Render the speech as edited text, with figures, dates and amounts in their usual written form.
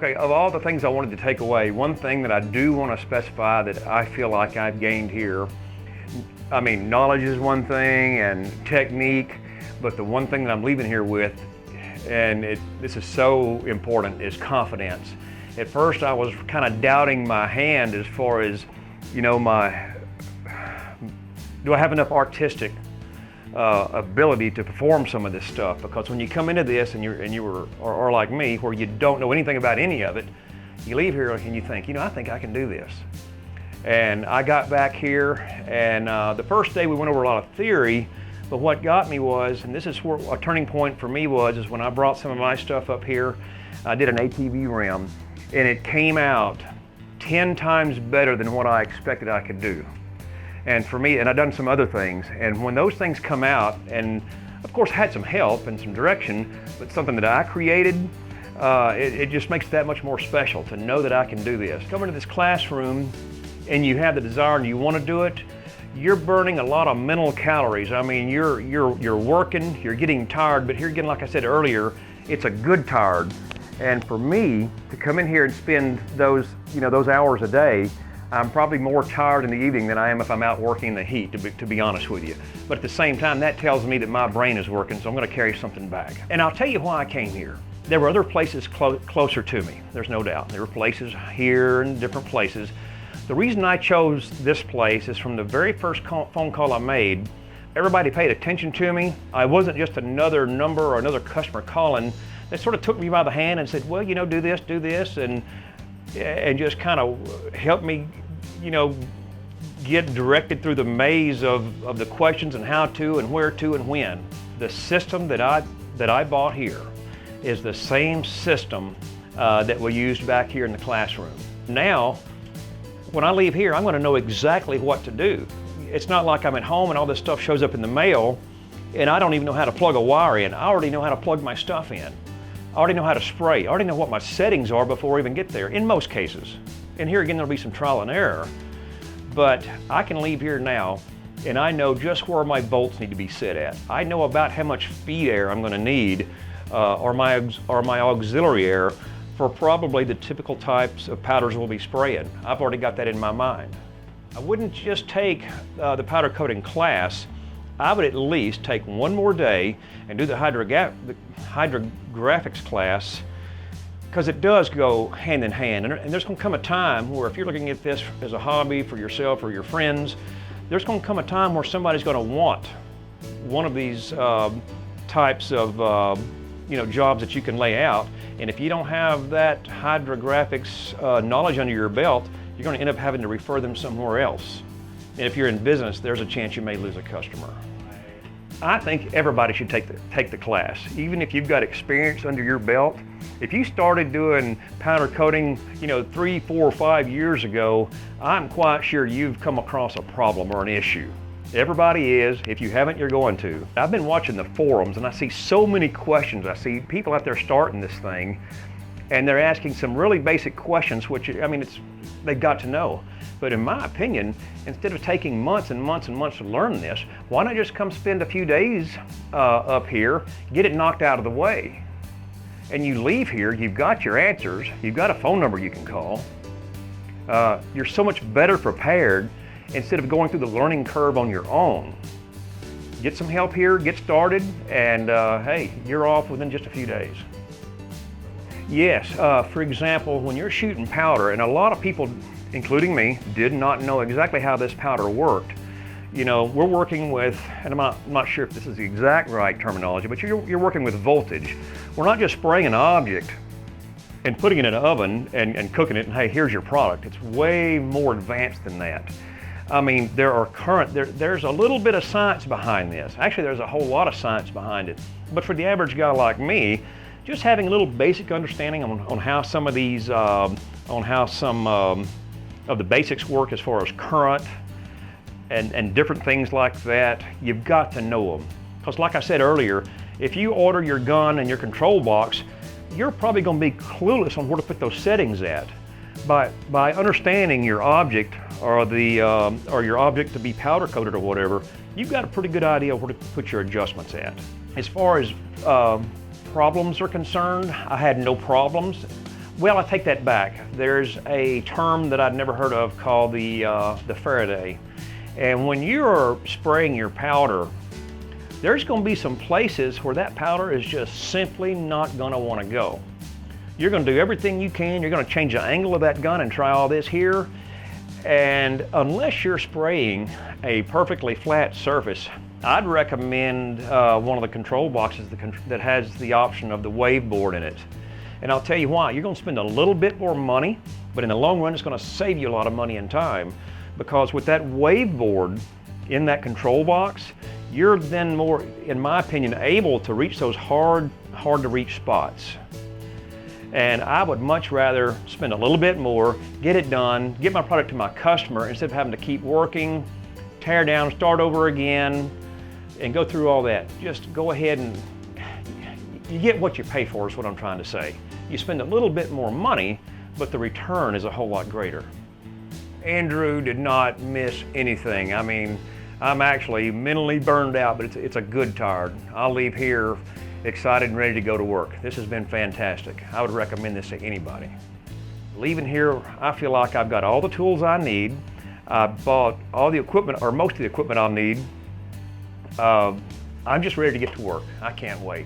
Okay, of all the things I wanted to take away, one thing that I do want to specify that I feel like I've gained here, I mean, knowledge is one thing and technique, but the one thing that I'm leaving here with, and this is so important, is confidence. At first I was kind of doubting my hand as far as, you know, do I have enough artistic ability to perform some of this stuff? Because when you come into this and you are like me, where you don't know anything about any of it, you leave here and you think, you know, I think I can do this. And I got back here, and the first day we went over a lot of theory, but what got me was, and this is where a turning point for me was, is when I brought some of my stuff up here. I did an ATV rim, and it came out 10 times better than what I expected I could do. And for me, and I've done some other things, and when those things come out, and of course had some help and some direction, but something that I created, it just makes it that much more special to know that I can do this. Come into this classroom and you have the desire and you want to do it, you're burning a lot of mental calories. I mean, you're working, you're getting tired, but here again, like I said earlier, it's a good tired. And for me to come in here and spend those, you know, those hours a day, I'm probably more tired in the evening than I am if I'm out working in the heat, to be honest with you. But at the same time, that tells me that my brain is working, so I'm going to carry something back. And I'll tell you why I came here. There were other places closer to me, there's no doubt. There were places here and different places. The reason I chose this place is from the very first phone call I made, everybody paid attention to me. I wasn't just another number or another customer calling. They sort of took me by the hand and said, well, you know, do this, and just kind of helped me, you know, get directed through the maze of the questions and how to and where to and when. The system that I bought here is the same system that we used back here in the classroom. Now, when I leave here, I'm going to know exactly what to do. It's not like I'm at home and all this stuff shows up in the mail and I don't even know how to plug a wire in. I already know how to plug my stuff in. I already know how to spray. I already know what my settings are before I even get there, in most cases. And here again, there'll be some trial and error. But I can leave here now and I know just where my bolts need to be set at. I know about how much feed air I'm going to need or my auxiliary air for probably the typical types of powders we'll be spraying. I've already got that in my mind. I wouldn't just take the powder coating class. I would at least take one more day and do the hydrographics class, because it does go hand in hand. And there's going to come a time where if you're looking at this as a hobby for yourself or your friends, there's going to come a time where somebody's going to want one of these types of you know, jobs that you can lay out. And if you don't have that hydrographics knowledge under your belt, you're going to end up having to refer them somewhere else. And if you're in business, there's a chance you may lose a customer. I think everybody should take the class. Even if you've got experience under your belt, if you started doing powder coating, you know, 3, 4, 5 years ago, I'm quite sure you've come across a problem or an issue. Everybody is. If you haven't, you're going to. I've been watching the forums and I see so many questions. I see people out there starting this thing and they're asking some really basic questions, which, I mean, they've got to know. But in my opinion, instead of taking months and months and months to learn this, why not just come spend a few days up here, get it knocked out of the way? And you leave here, you've got your answers, you've got a phone number you can call. You're so much better prepared instead of going through the learning curve on your own. Get some help here, get started, and hey, you're off within just a few days. Yes, for example, when you're shooting powder, and a lot of people, including me, did not know exactly how this powder worked. You know, we're working with, and I'm not sure if this is the exact right terminology, but you're working with voltage. We're not just spraying an object and putting it in an oven and cooking it and hey, here's your product. It's way more advanced than that. I mean, there's a little bit of science behind this. Actually, there's a whole lot of science behind it. But for the average guy like me, just having a little basic understanding on how some of these, of the basics work as far as current and different things like that, you've got to know them. Because like I said earlier, if you order your gun and your control box, you're probably going to be clueless on where to put those settings at. By understanding your object or your object to be powder coated or whatever, you've got a pretty good idea of where to put your adjustments at. As far as problems are concerned, I had no problems, Well, I take that back. There's a term that I'd never heard of called the Faraday. And when you're spraying your powder, there's going to be some places where that powder is just simply not going to want to go. You're going to do everything you can. You're going to change the angle of that gun and try all this here. And unless you're spraying a perfectly flat surface, I'd recommend one of the control boxes that has the option of the wave board in it. And I'll tell you why. You're going to spend a little bit more money, but in the long run, it's going to save you a lot of money and time. Because with that wave board in that control box, you're then more, in my opinion, able to reach those hard to reach spots. And I would much rather spend a little bit more, get it done, get my product to my customer instead of having to keep working, tear down, start over again, and go through all that. Just go ahead and you get what you pay for is what I'm trying to say. You spend a little bit more money, but the return is a whole lot greater. Andrew did not miss anything. I mean, I'm actually mentally burned out, but it's a good tired. I'll leave here excited and ready to go to work. This has been fantastic. I would recommend this to anybody. Leaving here, I feel like I've got all the tools I need. I bought all the equipment, or most of the equipment I'll need. I'm just ready to get to work. I can't wait.